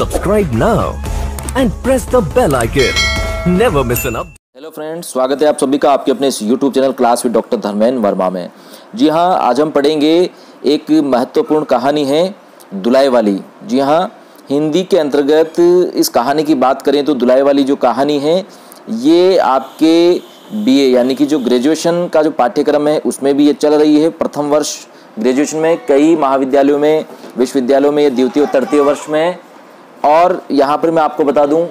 Subscribe now and press the bell icon. Never miss an update. Hello friends, स्वागत है आप सभी का आपके अपने इस YouTube channel class with doctor Dharmendra Verma में। जी हाँ, आज हम पढ़ेंगे एक महत्वपूर्ण कहानी है दुलाई वाली। जी हाँ, हिंदी के अंतर्गत इस कहानी की बात करें तो दुलाई वाली जो कहानी है ये आपके बीए यानी कि जो ग्रेजुएशन का जो पाठ्यक्रम है उसमें भी ये चल रही है। प्रथम वर्ष ग्रेजुएशन में, कई महाविद्यालयों में, विश्वविद्यालयों में ये द्वितीय और तृतीय वर्ष में। और यहाँ पर मैं आपको बता दूँ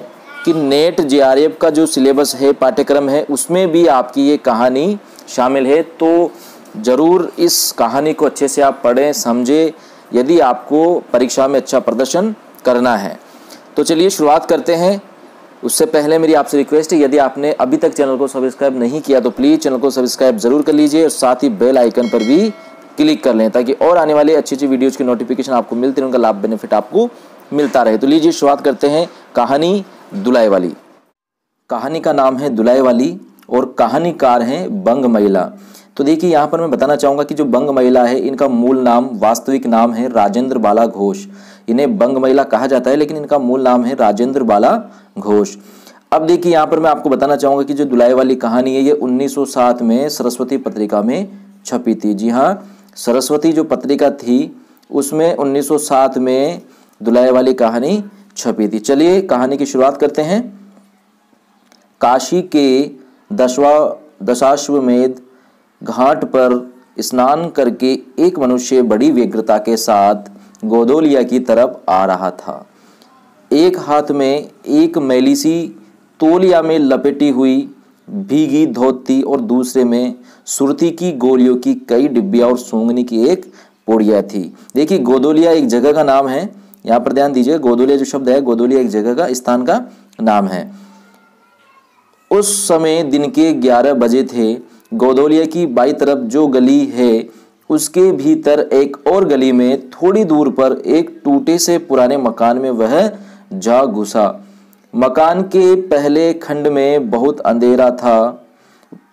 कि नेट जेआरएफ का जो सिलेबस है, पाठ्यक्रम है, उसमें भी आपकी ये कहानी शामिल है। तो ज़रूर इस कहानी को अच्छे से आप पढ़ें, समझें, यदि आपको परीक्षा में अच्छा प्रदर्शन करना है। तो चलिए शुरुआत करते हैं। उससे पहले मेरी आपसे रिक्वेस्ट है, यदि आपने अभी तक चैनल को सब्सक्राइब नहीं किया तो प्लीज़ चैनल को सब्सक्राइब ज़रूर कर लीजिए और साथ ही बेल आइकन पर भी क्लिक कर लें ताकि और आने वाले अच्छी वीडियोज़ की नोटिफिकेशन आपको मिलती रहे, उनका लाभ बेनिफिट आपको मिलता रहे। तो लीजिए शुरुआत करते हैं कहानी दुलाई वाली। कहानी का नाम है दुलाई वाली और कहानीकार हैं बंग महिला। तो देखिए यहाँ पर मैं बताना चाहूँगा कि जो बंग महिला है इनका मूल नाम, वास्तविक नाम है राजेंद्र बाला घोष। इन्हें बंग महिला कहा जाता है लेकिन इनका मूल नाम है राजेंद्र बाला घोष। अब देखिए यहाँ पर मैं आपको बताना चाहूँगा कि जो दुलाई वाली कहानी है ये 1907 में सरस्वती पत्रिका में छपी थी। जी हाँ, सरस्वती जो पत्रिका थी उसमें 1907 में दुलाई वाली कहानी छपी थी। चलिए कहानी की शुरुआत करते हैं। काशी के दशाश्वमेध घाट पर स्नान करके एक मनुष्य बड़ी व्यग्रता के साथ गोदोलिया की तरफ आ रहा था। एक हाथ में एक मैली सी तौलिया में लपेटी हुई भीगी धोती और दूसरे में सुरती की गोलियों की कई डिब्बियां और सूंघनी की एक पुड़िया थी। देखिए गोदोलिया एक जगह का नाम है, यहाँ पर ध्यान दीजिए। गोदोलिया जो शब्द है, गोदोलिया एक जगह का, स्थान का नाम है। उस समय दिन के 11 बजे थे। गोदोलिया की बाईं तरफ जो गली है उसके भीतर एक और गली में थोड़ी दूर पर एक टूटे से पुराने मकान में वह जा घुसा। मकान के पहले खंड में बहुत अंधेरा था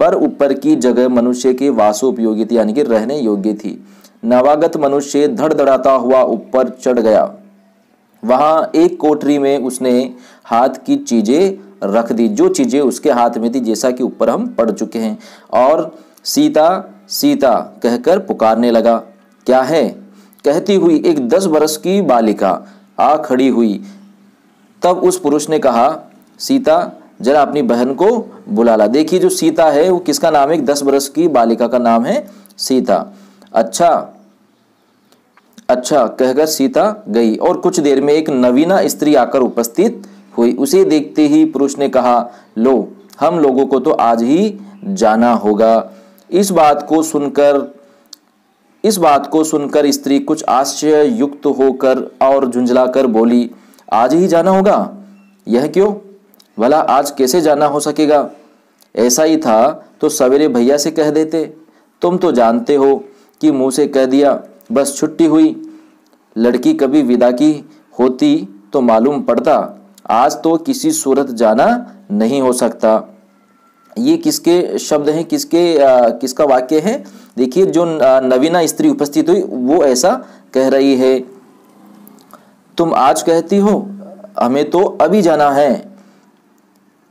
पर ऊपर की जगह मनुष्य के वासोपयोगी थी, यानी कि रहने योग्य थी। नवागत मनुष्य धड़धड़ाता हुआ ऊपर चढ़ गया। वहां एक कोठरी में उसने हाथ की चीजें रख दी, जो चीजें उसके हाथ में थी, जैसा कि ऊपर हम पढ़ चुके हैं। और सीता सीता कहकर पुकारने लगा। क्या है? कहती हुई एक 10 बरस की बालिका आ खड़ी हुई। तब उस पुरुष ने कहा, सीता जरा अपनी बहन को बुला ला। देखिए जो सीता है वो किसका नाम है? 10 बरस की बालिका का नाम है सीता। अच्छा कहकर सीता गई और कुछ देर में एक नवीना स्त्री आकर उपस्थित हुई। उसे देखते ही पुरुष ने कहा, लो हम लोगों को तो आज ही जाना होगा। इस बात को सुनकर स्त्री कुछ आश्चर्य युक्त होकर और झुंझलाकर बोली, आज ही जाना होगा? यह क्यों? भला आज कैसे जाना हो सकेगा? ऐसा ही था तो सवेरे भैया से कह देते। तुम तो जानते हो कि मुंह से कह दिया बस छुट्टी हुई। लड़की कभी विदा की होती तो मालूम पड़ता। आज तो किसी सूरत जाना नहीं हो सकता। ये किसके शब्द हैं, किसका वाक्य है? देखिए जो नवीना स्त्री उपस्थित हुई वो ऐसा कह रही है। तुम आज कहती हो, हमें तो अभी जाना है।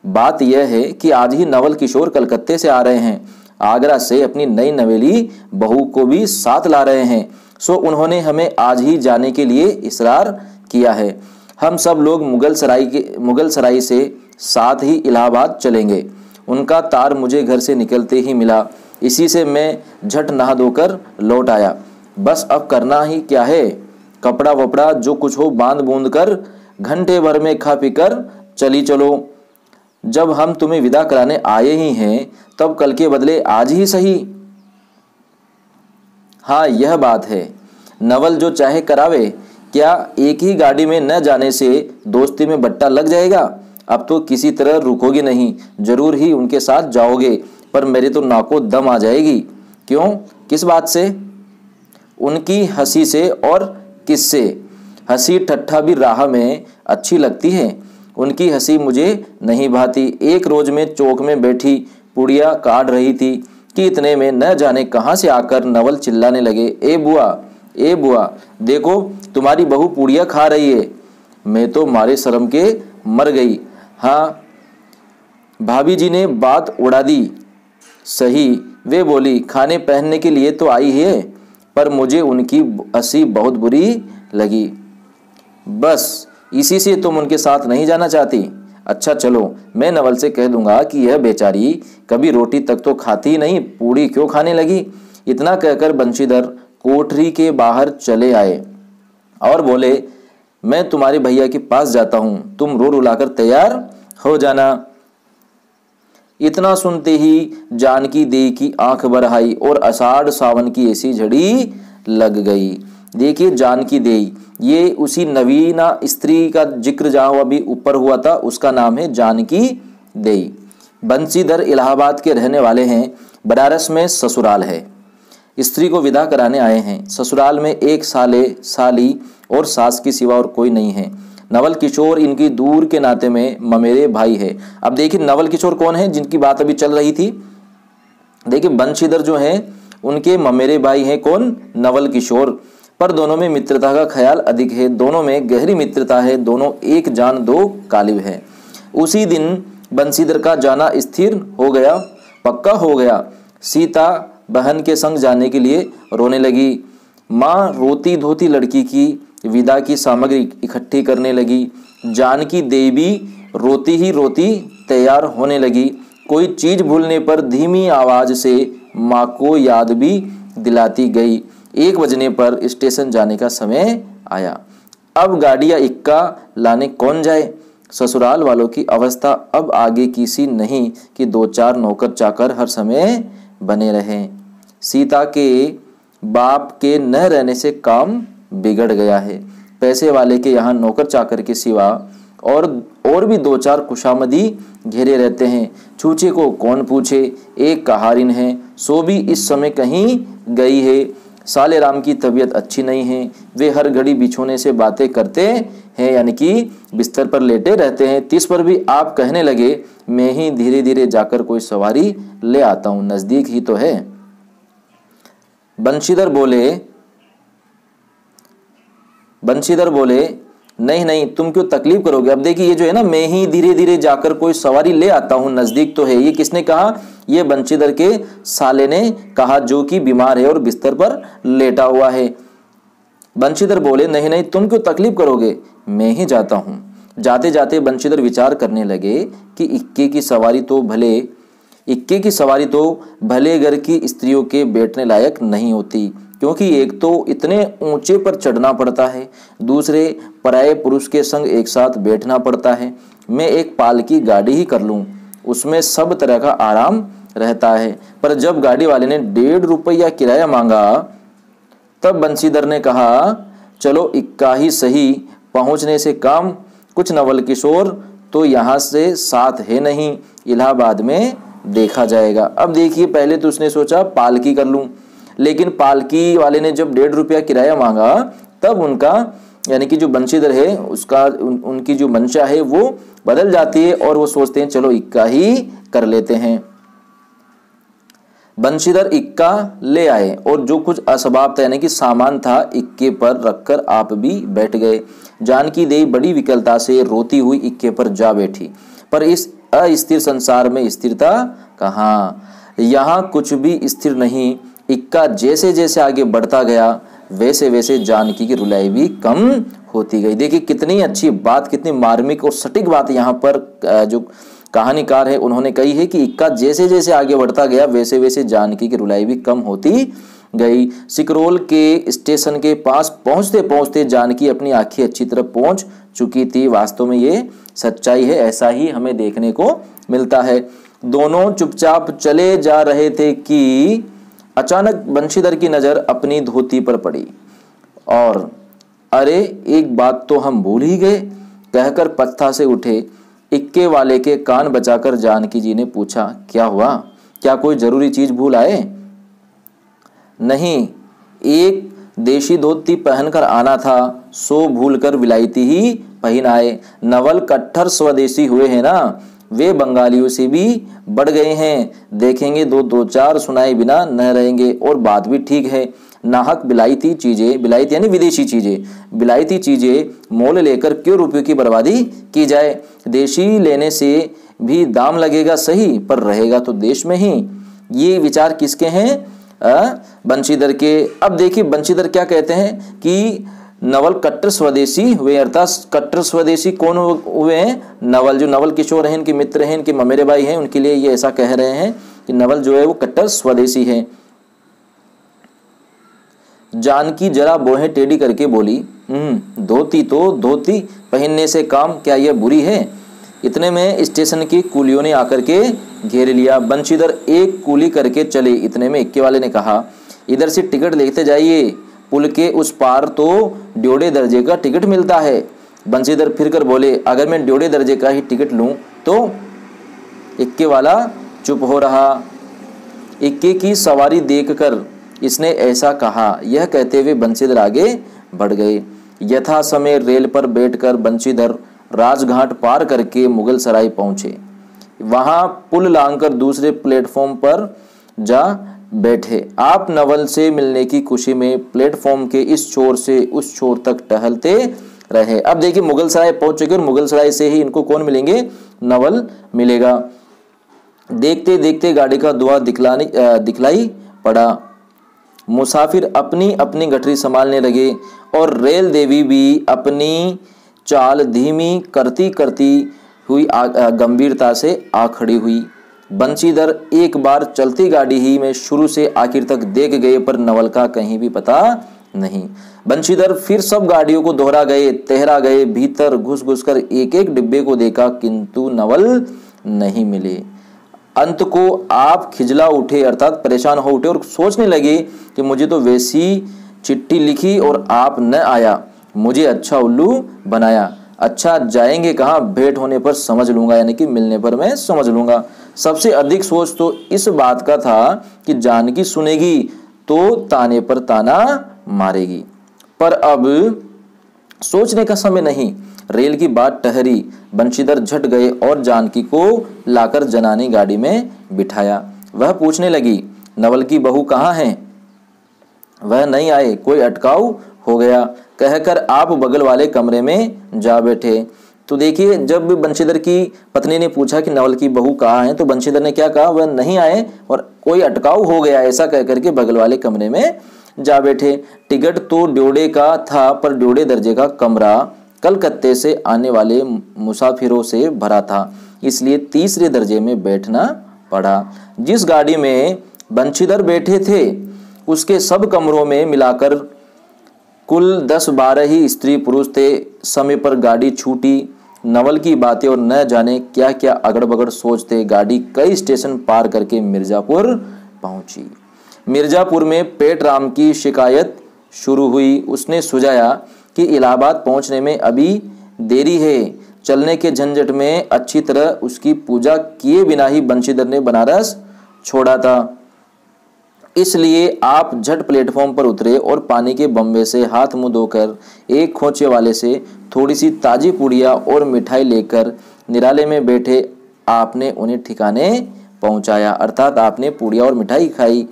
बात यह है कि आज ही नवल किशोर कलकत्ते से आ रहे हैं। आगरा से अपनी नई नवेली बहू को भी साथ ला रहे हैं। सो उन्होंने हमें आज ही जाने के लिए इसरार किया है। हम सब लोग मुगल सराय से साथ ही इलाहाबाद चलेंगे। उनका तार मुझे घर से निकलते ही मिला। इसी से मैं झट नहा धोकर लौट आया। बस अब करना ही क्या है? कपड़ा वपड़ा जो कुछ हो बांध बूंद कर घंटे भर में खा पी कर चली चलो। जब हम तुम्हें विदा कराने आए ही हैं तब कल के बदले आज ही सही। हाँ यह बात है, नवल जो चाहे करावे। क्या एक ही गाड़ी में न जाने से दोस्ती में बट्टा लग जाएगा? अब तो किसी तरह रुकोगे नहीं, जरूर ही उनके साथ जाओगे। पर मेरे तो नाको दम आ जाएगी। क्यों? किस बात से? उनकी हंसी से। और किससे? हंसी ठट्ठा भी राह में अच्छी लगती है, उनकी हंसी मुझे नहीं भाती। एक रोज में चौक में बैठी पुड़िया काट रही थी कि इतने में न जाने कहां से आकर नवल चिल्लाने लगे, ए बुआ देखो तुम्हारी बहू पुड़िया खा रही है। मैं तो मारे शर्म के मर गई। हाँ, भाभी जी ने बात उड़ा दी। सही, वे बोली, खाने पहनने के लिए तो आई है, पर मुझे उनकी हंसी बहुत बुरी लगी। बस इसी से तुम उनके साथ नहीं जाना चाहती? अच्छा चलो, मैं नवल से कह दूंगा कि यह बेचारी कभी रोटी तक तो खाती ही नहीं, पूड़ी क्यों खाने लगी। इतना कहकर बंशीधर कोठरी के बाहर चले आए और बोले, मैं तुम्हारे भैया के पास जाता हूं, तुम रो रुलाकर तैयार हो जाना। इतना सुनते ही जानकी देई की आंख भर आई और आषाढ़ सावन की ऐसी झड़ी लग गई। देखिए, जानकी देई ये उसी नवीना स्त्री का जिक्र जहां अभी ऊपर हुआ था, उसका नाम है जानकी देई। बंशीधर इलाहाबाद के रहने वाले हैं। बनारस में ससुराल है। स्त्री को विदा कराने आए हैं। ससुराल में एक साले, साली और सास की सिवा और कोई नहीं है। नवल किशोर इनकी दूर के नाते में ममेरे भाई है। अब देखिए, नवल किशोर कौन है जिनकी बात अभी चल रही थी। देखिए, बंशीधर जो है उनके ममेरे भाई हैं कौन? नवल किशोर। पर दोनों में मित्रता का ख्याल अधिक है, दोनों में गहरी मित्रता है, दोनों एक जान दो कालिब है। उसी दिन बंशीधर का जाना स्थिर हो गया, पक्का हो गया। सीता बहन के संग जाने के लिए रोने लगी। माँ रोती धोती लड़की की विदा की सामग्री इकट्ठी करने लगी। जानकी देवी रोती ही रोती तैयार होने लगी। कोई चीज भूलने पर धीमी आवाज से माँ को याद भी दिलाती गई। 1 बजने पर स्टेशन जाने का समय आया। अब गाड़ी या इक्का लाने कौन जाए? ससुराल वालों की अवस्था अब आगे की सी नहीं कि 2-4 नौकर चाकर हर समय बने रहें। सीता के बाप के न रहने से काम बिगड़ गया है। पैसे वाले के यहाँ नौकर चाकर के सिवा और भी 2-4 खुशामदी घेरे रहते हैं। छूचे को कौन पूछे। एक कहारिन है, सो भी इस समय कहीं गई है। साले राम की तबीयत अच्छी नहीं है। वे हर घड़ी बिछोने से बातें करते हैं, यानी कि बिस्तर पर लेटे रहते हैं। तिस पर भी आप कहने लगे, मैं ही धीरे धीरे जाकर कोई सवारी ले आता हूँ, नजदीक ही तो है। बंशीधर बोले, नहीं नहीं, तुम क्यों तकलीफ करोगे। अब देखिए, ये जो है ना, मैं ही धीरे धीरे जाकर कोई सवारी ले आता हूँ, नजदीक तो है, ये किसने कहा? ये बंशीधर के साले ने कहा, जो कि बीमार है और बिस्तर पर लेटा हुआ है। बंशीधर बोले, नहीं नहीं, तुम क्यों तकलीफ करोगे, मैं ही जाता हूँ। जाते जाते बंशीधर विचार करने लगे कि इक्के की सवारी तो भले घर की स्त्रियों के बैठने लायक नहीं होती, क्योंकि एक तो इतने ऊंचे पर चढ़ना पड़ता है, दूसरे पराये पुरुष के संग एक साथ बैठना पड़ता है। मैं एक पालकी गाड़ी ही कर लूं, उसमें सब तरह का आराम रहता है। पर जब गाड़ी वाले ने 1.5 रुपया किराया मांगा, तब बंशीधर ने कहा, चलो इक्का ही सही, पहुंचने से काम कुछ। नवल किशोर तो यहाँ से साथ है नहीं, इलाहाबाद में देखा जाएगा। अब देखिए, पहले तो उसने सोचा पालकी कर लूं, लेकिन पालकी वाले ने जब 1.5 रुपया किराया मांगा, तब उनका, यानी कि जो बंशीधर है उसका, उनकी जो मंशा है वो बदल जाती है और वो सोचते हैं चलो इक्का ही कर लेते हैं। बंशीधर इक्का ले आए और जो कुछ असबाब था, यानी कि सामान था, इक्के पर रखकर आप भी बैठ गए। जानकी देवी बड़ी विकलता से रोती हुई इक्के पर जा बैठी। पर इस अस्थिर संसार में स्थिरता कहाँ? यहाँ कुछ भी स्थिर नहीं। इक्का जैसे जैसे आगे बढ़ता गया, वैसे वैसे जानकी की रुलाई भी कम होती गई। देखिए, कितनी अच्छी बात, कितनी मार्मिक और सटीक बात यहाँ पर जो कहानीकार है उन्होंने कही है कि इक्का जैसे जैसे आगे बढ़ता गया, वैसे वैसे जानकी की रुलाई भी कम होती गई। सिकरोल के स्टेशन के पास पहुंचते पहुंचते जानकी अपनी आंखें अच्छी तरह पहुंच चुकी थी। वास्तव में ये सच्चाई है, ऐसा ही हमें देखने को मिलता है। दोनों चुपचाप चले जा रहे थे कि अचानक बंशीधर की नजर अपनी धोती पर पड़ी और अरे, एक बात तो हम भूल ही गए, कहकर पत्था से उठे। इक्के वाले के कान बचाकर जानकी जी ने पूछा, क्या हुआ? क्या कोई जरूरी चीज भूल आए? नहीं, एक देशी धोती पहनकर आना था, सो भूलकर विलायती ही पहन आए। नवल कट्टर स्वदेशी हुए हैं ना, वे बंगालियों से भी बढ़ गए हैं। देखेंगे 2-4 सुनाए बिना न रहेंगे। और बात भी ठीक है, नाहक बिलायती चीजें, बिलायती यानी विदेशी चीजें, बिलायती चीजें मोल लेकर क्यों रुपयों की बर्बादी की जाए। देशी लेने से भी दाम लगेगा सही, पर रहेगा तो देश में ही। ये विचार किसके हैं? बंशीधर के। अब देखिए बंशीधर क्या कहते हैं कि नवल कट्टर स्वदेशी हुए, अर्थात कट्टर स्वदेशी कौन हुए हैं? नवल, जो नवल किशोर हैं, इनके मित्र हैं, इनके ममेरे भाई हैं, उनके लिए ये ऐसा कह रहे हैं कि नवल जो है वो कट्टर स्वदेशी है। जानकी जरा बोहें टेढ़ी करके बोली, धोती तो धोती पहनने से काम क्या यह बुरी है। इतने में स्टेशन की कुलियों ने आकर के घेर लिया। बंशीधर एक कुली करके चले। इतने में इक्के वाले ने कहा, इधर से टिकट लेते जाइए, पुल के उस पार तो ड्योढ़े दर्जे का टिकट मिलता है। बंशीधर फिर कर बोले, अगर मैं ड्योढ़े दर्जे का ही टिकट लूं तो? इक्के वाला चुप हो रहा। इक्के की सवारी देखकर इसने ऐसा कहा। यह कहते हुए बंशीधर आगे बढ़ गए। यथा समय रेल पर बैठकर बंशीधर राजघाट पार करके मुगल सराय पहुंचे। वहां पुल लांघकर दूसरे प्लेटफॉर्म पर जा बैठे। आप नवल से मिलने की खुशी में प्लेटफॉर्म के इस छोर से उस छोर तक टहलते रहे। अब देखिए मुगल सराय पहुंच चुके और मुगल सराय से ही इनको कौन मिलेंगे? नवल मिलेगा। देखते देखते गाड़ी का धुआं दिखलाई पड़ा। मुसाफिर अपनी अपनी गठरी संभालने लगे और रेल देवी भी अपनी चाल धीमी करती करती हुई गंभीरता से आ खड़ी हुई। बंशीधर एक बार चलती गाड़ी ही में शुरू से आखिर तक देख गए, पर नवल का कहीं भी पता नहीं। बंशीधर फिर सब गाड़ियों को दोहरा गए, तहरा गए, भीतर घुस घुस कर एक एक डिब्बे को देखा, किंतु नवल नहीं मिले। अंत को आप खिजला उठे, अर्थात परेशान हो उठे और सोचने लगे कि मुझे तो वैसी चिट्ठी लिखी और आप न आया, मुझे अच्छा उल्लू बनाया। अच्छा जाएंगे कहाँ? भेंट होने पर समझ लूंगा, यानी कि मिलने पर मैं समझ लूंगा। सबसे अधिक सोच तो इस बात का था कि जानकी सुनेगी तो ताने पर ताना मारेगी, पर अब सोचने का समय नहीं। रेल की बात टहरी। बंशीधर झट गए और जानकी को लाकर जनानी गाड़ी में बिठाया। वह पूछने लगी, नवल की बहू कहाँ है? वह नहीं आए, कोई अटकाव हो गया, कहकर आप बगल वाले कमरे में जा बैठे। तो देखिए जब बंशीधर की पत्नी ने पूछा कि नवल की बहू कहाँ है, तो बंशीधर ने क्या कहा? वह नहीं आए और कोई अटकाव हो गया, ऐसा कहकर के बगल वाले कमरे में जा बैठे। टिकट तो ड्योढ़े का था, पर ड्योढ़े दर्जे का कमरा कलकत्ते से आने वाले मुसाफिरों से भरा था, इसलिए तीसरे दर्जे में बैठना पड़ा। जिस गाड़ी में बंशीधर बैठे थे उसके सब कमरों में मिलाकर कुल 10-12 ही स्त्री पुरुष थे। समय पर गाड़ी छूटी। नवल की बातें और न जाने क्या क्या अगड़ बगड़ सोचते गाड़ी कई स्टेशन पार करके मिर्जापुर पहुंची। मिर्जापुर में पेटराम की शिकायत शुरू हुई। उसने सुझाया कि इलाहाबाद पहुंचने में अभी देरी है। चलने के झंझट में अच्छी तरह उसकी पूजा किए बिना ही बंशीधर ने बनारस छोड़ा था, इसलिए आप झट प्लेटफॉर्म पर उतरे और पानी के बम्बे से हाथ मुंह धोकर एक खोचे वाले से थोड़ी सी ताजी पुड़िया और मिठाई लेकर निराले में बैठे आपने उन्हें ठिकाने पहुंचाया, अर्थात आपने पुड़िया और मिठाई खाई।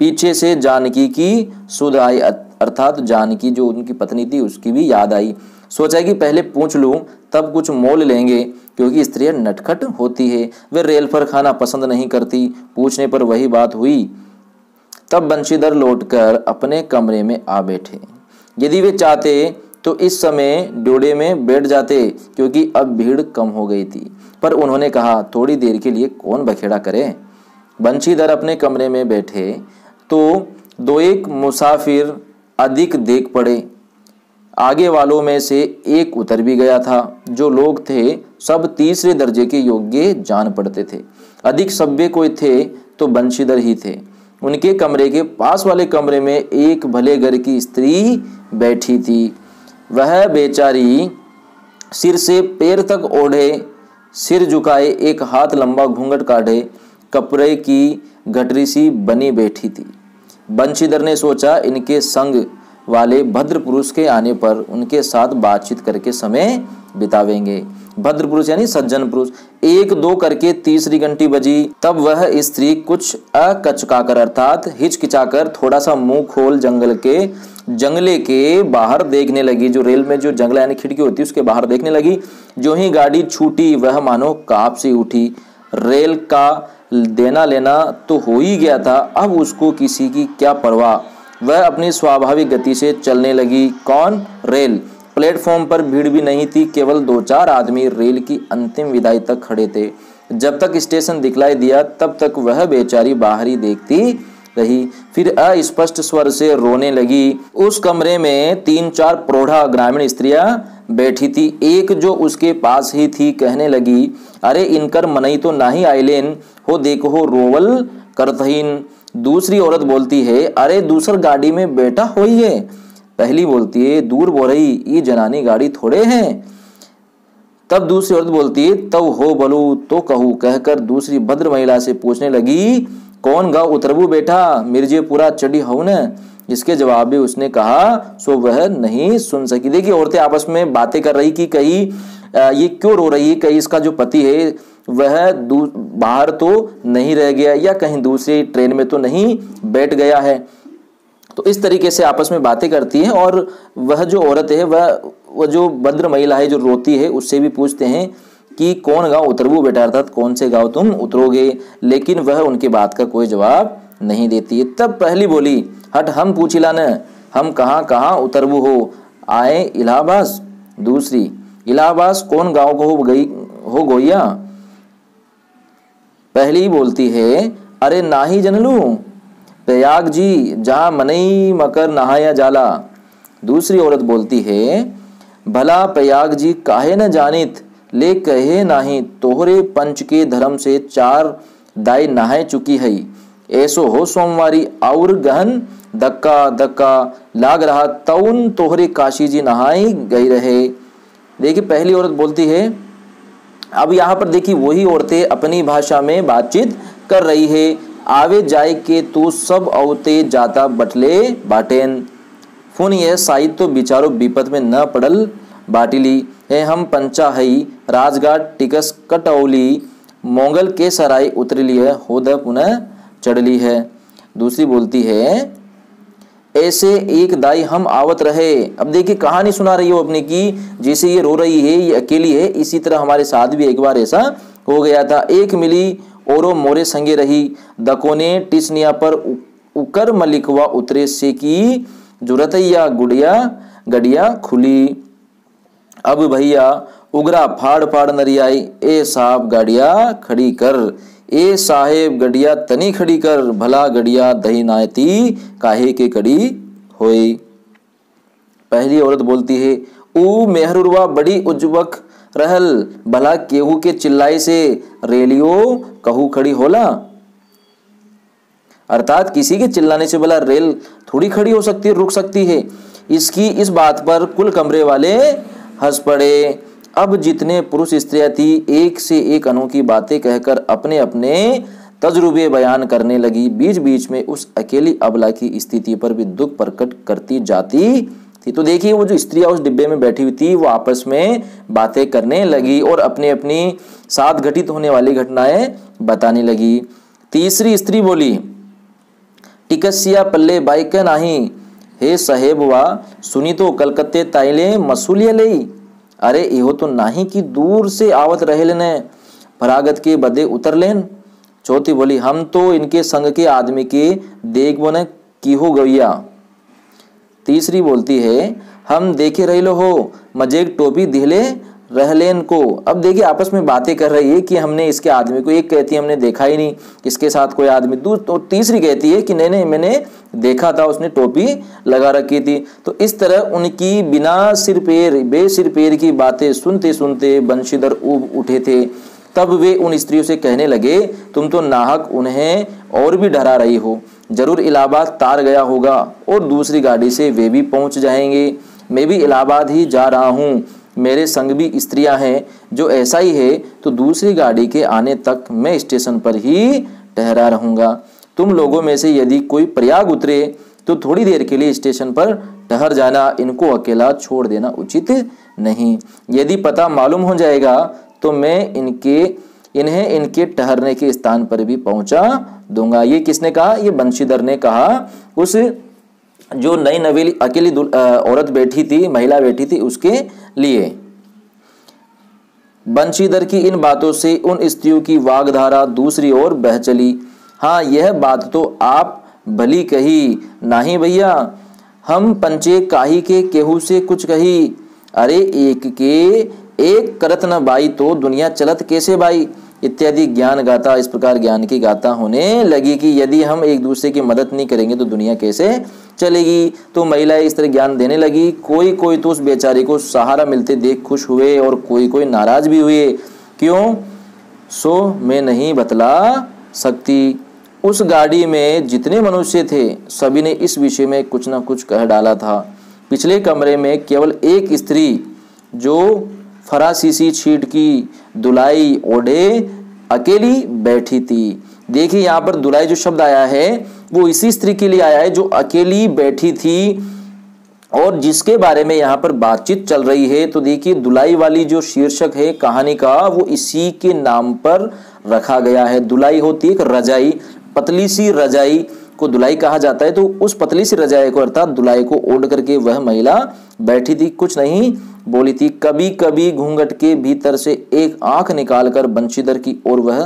पीछे से जानकी की सुध आई, अर्थात जानकी जो उनकी पत्नी थी उसकी भी याद आई। सोचा कि पहले पूछ लूं तब कुछ मोल लेंगे, क्योंकि स्त्रियां नटखट होती है, वे रेल पर खाना पसंद नहीं करती। पूछने पर वही बात हुई। तब बंशीधर लौटकर अपने कमरे में आ बैठे। यदि वे चाहते तो इस समय ड्योढ़े में बैठ जाते, क्योंकि अब भीड़ कम हो गई थी, पर उन्होंने कहा थोड़ी देर के लिए कौन बखेड़ा करे। बंशीधर अपने कमरे में बैठे तो दो एक मुसाफिर अधिक देख पड़े। आगे वालों में से एक उतर भी गया था। जो लोग थे सब तीसरे दर्जे के योग्य जान पड़ते थे। अधिक सभ्य कोई थे तो बंशीधर ही थे। उनके कमरे के पास वाले कमरे में एक भले घर की स्त्री बैठी थी। वह बेचारी सिर से पैर तक ओढ़े, सिर झुकाए, एक हाथ लंबा घूंघट काढ़े, कपड़े की गठरी सी बनी बैठी थी। बंशीधर ने सोचा इनके संग वाले भद्र पुरुष के आने पर उनके साथ बातचीत करके समय बितावेंगे। भद्र पुरुष यानी सज्जन पुरुष। 1-2 करके तीसरी घंटी बजी, तब वह स्त्री कुछ अकचकाकर अर्थात हिचकिचाकर थोड़ा सा मुंह खोल जंगले के बाहर देखने लगी। जो रेल में जो जंगला यानी खिड़की होती है उसके बाहर देखने लगी। जो ही गाड़ी छूटी वह मानो कांप सी उठी। रेल का देना लेना तो हो ही गया था, अब उसको किसी की क्या परवाह। वह अपनी स्वाभाविक गति से चलने लगी। कौन? रेल। प्लेटफॉर्म पर भीड़ भी नहीं थी, केवल 2-4 आदमी रेल की अंतिम विदाई तक खड़े थे। जब तक स्टेशन दिखलाई दिया तब तक वह बेचारी बाहर ही देखती रही, फिर अस्पष्ट स्वर से रोने लगी। उस कमरे में 3-4 प्रौढ़ा ग्रामीण स्त्रियां बैठी थी। एक जो उसके पास ही थी कहने लगी, अरे इनकर मनई तो नाही आइलेन हो, देखो रोवल करतहीन। दूसरी औरत बोलती है, अरे दूसर गाड़ी में बैठा होई है। पहली बोलती है, दूर बोरई ये जनानी गाड़ी थोड़े हैं। तब दूसरी औरत बोलती है, तब हो बलू तो कहू। कहकर दूसरी भद्र महिला से पूछने लगी, कौन गाँव उतरबू बेटा, मिर्जेपुरा चढ़ी हो न। इसके जवाब में उसने कहा सो वह नहीं सुन सकी। देखिए औरतें आपस में बातें कर रही कि कहीं ये क्यों रो रही है, कहीं इसका जो पति है वह बाहर तो नहीं रह गया या कहीं दूसरी ट्रेन में तो नहीं बैठ गया है। तो इस तरीके से आपस में बातें करती हैं। और वह जो औरत है वह जो भद्र महिला है जो रोती है उससे भी पूछते हैं कि कौन गाँव उतरबू बेटा, अर्थात कौन से गाँव तुम उतरोगे। लेकिन वह उनकी बात का कोई जवाब नहीं देती है। तब पहली बोली, हट हम पूछिला न, हम कहाँ उतरबू हो, आए इलाहाबाद। दूसरी, इलाहाबाद कौन गाँव को हो गोइया। पहली बोलती है, अरे नाही जनलू, प्रयाग जी जहाँ मनई मकर नहाया जाला। दूसरी औरत बोलती है, भला प्रयाग जी काहे न जानित, ले कहे नाही, तोहरे पंच के धर्म से 4 दाई नहाए चुकी है। ऐसो हो सोमवारी और गहन धक्का लाग रहा, तउन तोहरे काशी जी नहाई गई रहे। देखिए पहली औरत बोलती है। अब यहाँ पर देखिए वही औरतें अपनी भाषा में बातचीत कर रही है। आवे जाए के तो सब औते जाता बटले बाटेन, फुन यह साहित्य तो बिचारो विपद में न पड़ल बाटिली है। हम पंचा हई राजघाट टिकस कटौली, मोंगल के सराय उतरली है, होद पुनः चढ़ली है। दूसरी बोलती है, ऐसे एक दाई हम आवत रहे। अब देखिए कहानी सुना रही हो अपने की, जैसे ये रो रही है, ये अकेली है, इसी तरह हमारे साथ भी एक बार ऐसा हो गया था। एक मिली औरो मोरे संगे रही, दकोने टिसनिया पर उकर मलिकवा उतरे से की जुरतैया गड़िया खुली। अब भैया उगरा फाड़ नरियाई, ए साहब गाड़िया खड़ी कर, ए साहेब गड़िया तनी खड़ी कर, भला गड़िया दही नायती काहे के कड़ी होई। पहली औरत बोलती है, ऊ मेहरुरवा बड़ी उज्जवक रहल, भला केहू के चिल्लाई से रेलियो कहू खड़ी होला। अर्थात किसी के चिल्लाने से भला रेल थोड़ी खड़ी हो सकती है, रुक सकती है। इस बात पर कुल कमरे वाले हंस पड़े। अब जितने पुरुष स्त्रियां थी एक से एक अनोखी बातें कहकर अपने अपने तजुर्बे बयान करने लगी। बीच बीच में उस अकेली अबला की स्थिति पर भी दुख प्रकट करती जाती थी। तो देखिए वो जो स्त्रियां उस डिब्बे में बैठी हुई थी वो आपस में बातें करने लगी और अपनी अपनी साथ घटित होने वाली घटनाएं बताने लगी। तीसरी स्त्री बोली, टिकसिया पल्ले बाइक नाही, हे साहेबवा सुनी तो कलकत्ते ताइले मसूलिया ले। अरे इहो तो नाही कि दूर से आवत रहे लेने, फरागत के बदे उतर लेन। चौथी बोली, हम तो इनके संग के आदमी के देखबो न की हो गैया। तीसरी बोलती है, हम देखे रही लो हो मजेक टोपी दिहले रहलेन को। अब देखिए आपस में बातें कर रही है कि हमने इसके आदमी को, एक कहती है हमने देखा ही नहीं इसके साथ कोई आदमी, तो तीसरी कहती है कि नहीं मैंने देखा था, उसने टोपी लगा रखी थी। तो इस तरह उनकी बिना बेसिर पैर की बातें सुनते सुनते बंशीधर ऊब उठे थे। तब वे उन स्त्रियों से कहने लगे, तुम तो नाहक उन्हें और भी डरा रही हो, जरूर इलाहाबाद तार गया होगा और दूसरी गाड़ी से वे भी पहुंच जाएंगे। मैं भी इलाहाबाद ही जा रहा हूँ, मेरे संग भी स्त्रियां हैं। जो ऐसा ही है तो दूसरी गाड़ी के आने तक मैं स्टेशन पर ही ठहरा रहूंगा। तुम लोगों में से यदि कोई प्रयाग उतरे तो थोड़ी देर के लिए स्टेशन पर ठहर जाना, इनको अकेला छोड़ देना उचित नहीं। यदि पता मालूम हो जाएगा तो मैं इन्हें इनके ठहरने के स्थान पर भी पहुंचा दूंगा। ये किसने कहा? ये बंशीधर ने कहा उस जो नई नवेली अकेली औरत बैठी थी, महिला बैठी थी, उसके लिए। बंशीधर की इन बातों से उन स्त्रियों की वागधारा दूसरी ओर बह चली। हाँ, यह बात तो आप भली कही, नहीं भैया, हम पंचे काही के केहू से कुछ कही। अरे एक के एक करत न बाई तो दुनिया चलत कैसे बाई, इत्यादि ज्ञान गाथा। इस प्रकार ज्ञान की गाथा होने लगी कि यदि हम एक दूसरे की मदद नहीं करेंगे तो दुनिया कैसे चलेगी। तो महिलाएं इस तरह ज्ञान देने लगी। कोई कोई तो उस बेचारे को सहारा मिलते देख खुश हुए और कोई कोई नाराज भी हुए। क्यों? सो मैं नहीं बतला सकती। उस गाड़ी में जितने मनुष्य थे सभी ने इस विषय में कुछ न कुछ कह डाला था। पिछले कमरे में केवल एक स्त्री जो फरासीसी छीट की दुलाई ओढ़े अकेली बैठी थी। देखिए यहाँ पर दुलाई जो शब्द आया है वो इसी स्त्री के लिए आया है जो अकेली बैठी थी और जिसके बारे में यहाँ पर बातचीत चल रही है। तो देखिए दुलाई वाली जो शीर्षक है कहानी का वो इसी के नाम पर रखा गया है। दुलाई होती है एक रजाई, पतली सी रजाई को दुलाई कहा जाता है। तो उस पतली सी रजाई को अर्थात दुलाई को ओढ़ करके वह महिला बैठी थी, कुछ नहीं बोली थी। कभी कभी घूंघट के भीतर से एक आंख निकालकर बंशीधर की ओर वह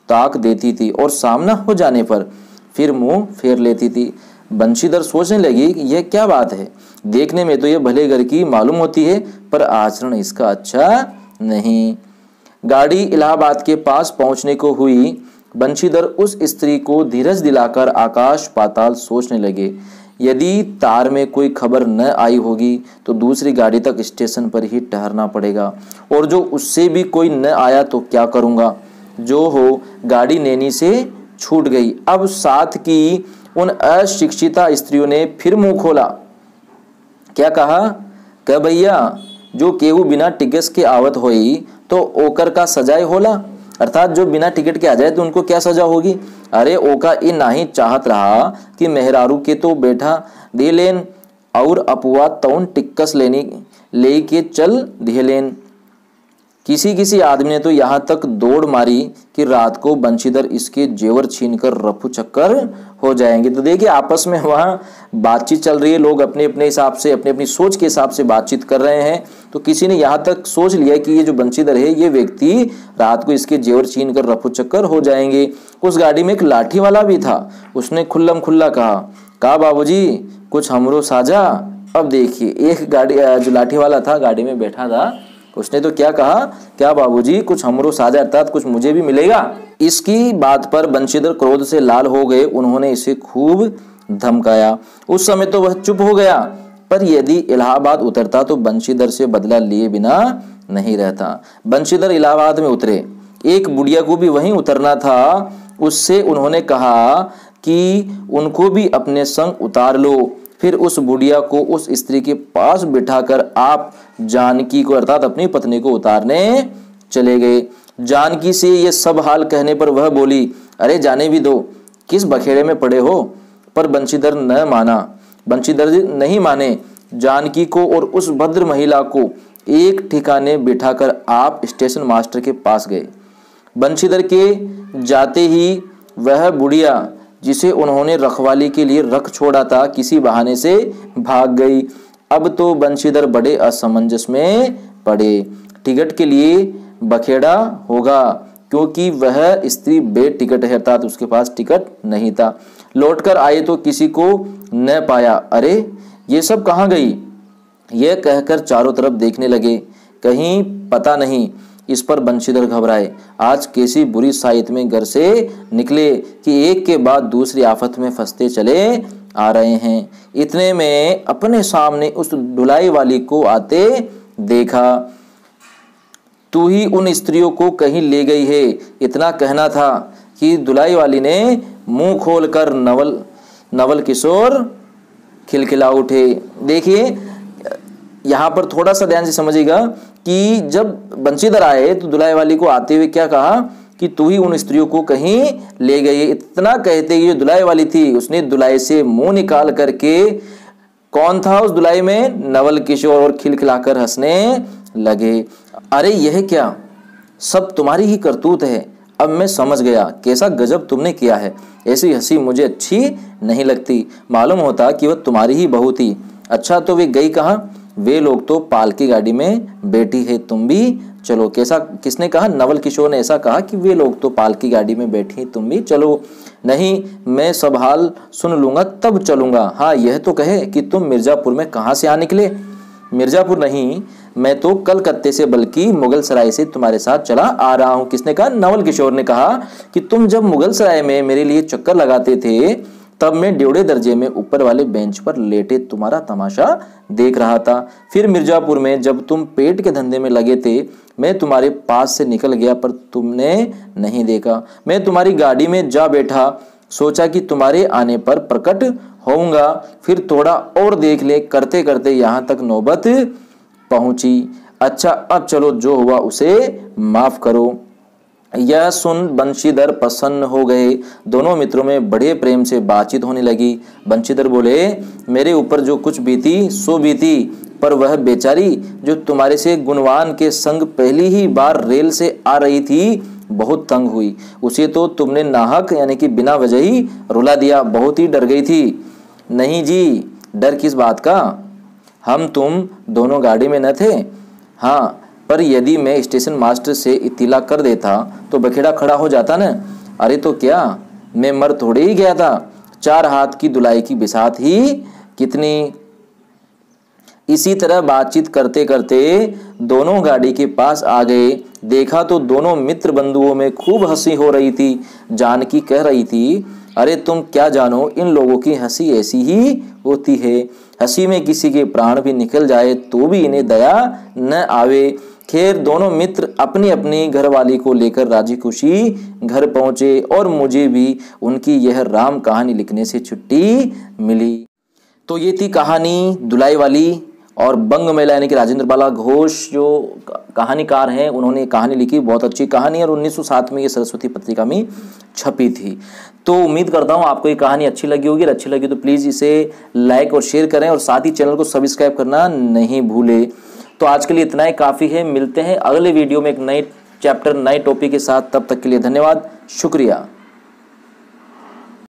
ताक देती थी और सामना हो जाने पर फिर मुंह फेर लेती थी। बंशीधर सोचने लगी कि यह क्या बात है, देखने में तो यह भले घर की मालूम होती है पर आचरण इसका अच्छा नहीं। गाड़ी इलाहाबाद के पास पहुंचने को हुई। बंशीधर उस स्त्री को धीरज दिलाकर आकाश पाताल सोचने लगे। यदि तार में कोई खबर न आई होगी तो दूसरी गाड़ी तक स्टेशन पर ही ठहरना पड़ेगा और जो उससे भी कोई न आया तो क्या करूंगा। जो हो, गाड़ी नैनी से छूट गई। अब साथ की उन अशिक्षिता स्त्रियों ने फिर मुंह खोला। क्या कहा? कह भैया, जो केहू बिना टिकट के आवत होई तो ओकर का सजाए होला, अर्थात जो बिना टिकट के आ जाए तो उनको क्या सजा होगी। अरे ओका इ नाही चाहत रहा कि मेहरारू के तो बैठा दे लेन और अपुआ तौन टिक्कस ले के चल दिए लेन। किसी किसी आदमी ने तो यहाँ तक दौड़ मारी कि रात को बंशीधर इसके जेवर छीनकर रफू चक्कर हो जाएंगे। तो देखिए आपस में वहाँ बातचीत चल रही है, लोग अपने अपने हिसाब से अपनी अपनी सोच के हिसाब से बातचीत कर रहे हैं। तो किसी ने यहाँ तक सोच लिया कि ये जो बंशीधर है ये व्यक्ति रात को इसके जेवर छीनकर रफू चक्कर हो जाएंगे। उस गाड़ी में एक लाठी वाला भी था। उसने खुल्लम खुल्ला कहा बाबूजी कुछ हमरो साझा। अब देखिए एक गाड़ी जो लाठी वाला था गाड़ी में बैठा था, उसने तो क्या कहा, क्या बाबूजी कुछ हमरो साझा, अर्थात कुछ मुझे भी मिलेगा। इसकी बात पर बंशीधर क्रोध से लाल हो गए। उन्होंने इसे खूब धमकाया। उस समय तो वह चुप हो गया, पर यदि इलाहाबाद उतरता तो बंशीधर से बदला लिए बिना नहीं रहता। बंशीधर इलाहाबाद में उतरे। एक बुढ़िया को भी वहीं उतरना था। उससे उन्होंने कहा कि उनको भी अपने संग उतार लो। फिर उस बुढ़िया को उस स्त्री के पास बिठाकर आप जानकी को अर्थात अपनी पत्नी को उतारने चले गए। जानकी से ये सब हाल कहने पर वह बोली, अरे जाने भी दो, किस बखेड़े में पड़े हो। पर बंशीधर न माना। बंशीधर नहीं माने। जानकी को और उस भद्र महिला को एक ठिकाने बिठाकर आप स्टेशन मास्टर के पास गए। बंशीधर के जाते ही वह बुढ़िया जिसे उन्होंने रखवाली के लिए रख छोड़ा था किसी बहाने से भाग गई। अब तो बंशीधर बड़े असमंजस में पड़े। टिकट के लिए बखेड़ा होगा क्योंकि वह स्त्री बेटिकट है, अर्थात उसके पास टिकट नहीं था। लौटकर आए तो किसी को न पाया। अरे ये सब कहाँ गई, यह कहकर चारों तरफ देखने लगे, कहीं पता नहीं। इस पर बंशीधर घबराए। आज कैसी बुरी साइत में घर से निकले कि एक के बाद दूसरी आफत में फंसते चले आ रहे हैं। इतने में अपने सामने उस ढुलाई वाली को आते देखा। तू ही उन स्त्रियों को कहीं ले गई है, इतना कहना था कि धुलाई वाली ने मुंह खोलकर नवल किशोर खिलखिला उठे। देखिए यहाँ पर थोड़ा सा ध्यान से समझिएगा कि जब बंशीधर आए तो दुलाई वाली को आते हुए क्या कहा कि तू ही उन स्त्रियों को कहीं ले गई है। इतना कहते ही जो दुलाई वाली थी उसने दुलाई से मुंह निकाल करके, कौन था उस दुलाई में, नवल किशोर, और खिलखिलाकर हंसने लगे। अरे यह क्या, सब तुम्हारी ही करतूत है, अब मैं समझ गया कैसा गजब तुमने किया है। ऐसी हंसी मुझे अच्छी नहीं लगती, मालूम होता कि वह तुम्हारी ही बहू थी। अच्छा तो वे गई कहाँ? वे लोग तो पालकी गाड़ी में बैठी है, तुम भी चलो। कैसा, किसने कहा? नवल किशोर ने ऐसा कहा कि वे लोग तो पालकी गाड़ी में बैठी हैं, तुम भी चलो। नहीं, मैं सब हाल सुन लूंगा तब चलूंगा। हाँ यह तो कहे कि तुम मिर्जापुर में कहाँ से आ निकले? मिर्जापुर नहीं, मैं तो कलकत्ते से बल्कि मुगल सराय से तुम्हारे साथ चला आ रहा हूँ। किसने कहा? नवल किशोर ने कहा कि तुम जब मुगल सराय में मेरे लिए चक्कर लगाते थे तब मैं ड्योढ़े दर्जे में ऊपर वाले बेंच पर लेटे तुम्हारा तमाशा देख रहा था। फिर मिर्जापुर में जब तुम पेट के धंधे में लगे थे मैं तुम्हारे पास से निकल गया पर तुमने नहीं देखा। मैं तुम्हारी गाड़ी में जा बैठा, सोचा कि तुम्हारे आने पर प्रकट होऊंगा, फिर थोड़ा और देख ले, करते करते यहाँ तक नौबत पहुंची। अच्छा अब चलो, जो हुआ उसे माफ करो। यह सुन बंशीधर प्रसन्न हो गए। दोनों मित्रों में बड़े प्रेम से बातचीत होने लगी। बंशीधर बोले, मेरे ऊपर जो कुछ बीती सो बीती, पर वह बेचारी जो तुम्हारे से गुणवान के संग पहली ही बार रेल से आ रही थी बहुत तंग हुई। उसे तो तुमने नाहक यानी कि बिना वजह ही रुला दिया, बहुत ही डर गई थी। नहीं जी, डर किस बात का, हम तुम दोनों गाड़ी में न थे। हाँ, पर यदि मैं स्टेशन मास्टर से इत्तिला कर देता तो बखेड़ा खड़ा हो जाता न। अरे तो क्या, मैं मर थोड़े ही गया था, 4 हाथ की दुलाई की बिसात ही कितनी। इसी तरह बातचीत करते करते दोनों गाड़ी के पास आ गए। देखा तो दोनों मित्र बंधुओं में खूब हंसी हो रही थी। जानकी कह रही थी, अरे तुम क्या जानो, इन लोगों की हंसी ऐसी ही होती है। हंसी में किसी के प्राण भी निकल जाए तो भी इन्हें दया न आवे। खैर दोनों मित्र अपनी अपनी घरवाली को लेकर राजी खुशी घर पहुंचे और मुझे भी उनकी यह राम कहानी लिखने से छुट्टी मिली। तो ये थी कहानी दुलाई वाली। और बंग मेला यानी कि राजेंद्र बाला घोष जो कहानीकार हैं उन्होंने कहानी लिखी, बहुत अच्छी कहानी, और 1907 में ये सरस्वती पत्रिका में छपी थी। तो उम्मीद करता हूँ आपको ये कहानी अच्छी लगी होगी। अच्छी लगी तो प्लीज़ इसे लाइक और शेयर करें और साथ ही चैनल को सब्सक्राइब करना नहीं भूलें। तो आज के लिए इतना ही काफ़ी है। मिलते हैं अगले वीडियो में एक नए चैप्टर नए टॉपिक के साथ। तब तक के लिए धन्यवाद, शुक्रिया।